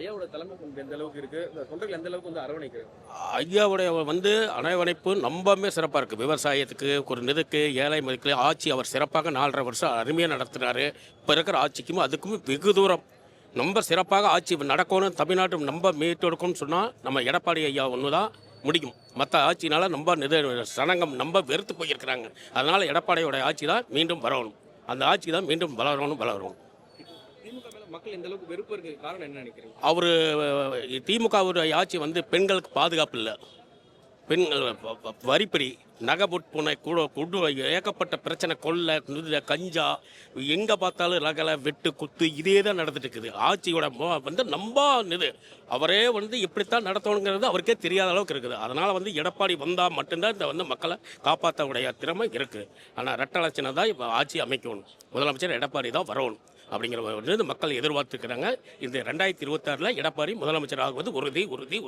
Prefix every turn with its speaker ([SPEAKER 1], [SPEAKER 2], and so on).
[SPEAKER 1] ஐயாவோட தலைமை பண்பு எந்த அளவுக்கு இருக்கு? இந்த தொண்டர்கள் எந்த அளவுக்கு வந்து அரவணைக்கிறாங்க?
[SPEAKER 2] ஐயாவுடைய அரவணைப்பு ரொம்பவுமே சிறப்பாக இருக்குது. விவசாயத்துக்கு, ஒரு இதுக்கு, ஏழை மக்களுக்கு ஆட்சி அவர் சிறப்பாக 4½ வருஷம் அருமையாக நடத்துனாரு. இப்போ இருக்கிற ஆட்சிக்கும் அதுக்கும் வெகு தூரம் ரொம்ப சிறப்பாக ஆட்சி நடக்கணும். தமிழ்நாட்டு நம்ம மீட்டெடுக்கணும்னு சொன்னால் நம்ம எடப்பாடி ஐயா ஒன்று தான் முடியும். மற்ற ஆட்சினால ரொம்ப சனங்கம் ரொம்ப வெறுத்து போயிருக்கிறாங்க. அதனால் எடப்பாடியோட ஆட்சி தான் மீண்டும் வரணும். அந்த ஆட்சி தான் மீண்டும் வளரணும்.
[SPEAKER 1] திமுக மேல மக்கள் எந்த அளவுக்கு வெறுப்பு இருக்கு காரணம் என்ன நினைக்கிறீங்க?
[SPEAKER 2] அவர் திமுகவுடைய ஆட்சி பெண்களுக்கு பாதுகாப்பு இல்லை. பெண்கள் வரிப்பறி, நகைபுட்புனை குடு ஏகப்பட்ட பிரச்சனை, கொள்ளை, கஞ்சா, எங்கே பார்த்தாலும் ரகலை, வெட்டு, குத்து இதே தான் நடந்துட்டு இருக்குது. ஆட்சியோட நம்ப அவரே எப்படித்தான் நடத்தணுங்கிறது அவருக்கே தெரியாத அளவுக்கு இருக்குது. அதனால் எடப்பாடி வந்தால் மட்டும்தான் இந்த மக்களை காப்பாற்றக்கூடிய திறமை இருக்குது. ஆனால் ரெட்டலட்சணை தான் இப்போ ஆட்சி அமைக்கணும். முதலமைச்சர் எடப்பாடி தான் வரணும் அப்படிங்கிற மக்கள் எதிர்பார்த்துக்கிறாங்க. இந்த 2026 எடப்பாடி முதலமைச்சர் ஆகுவது உறுதி.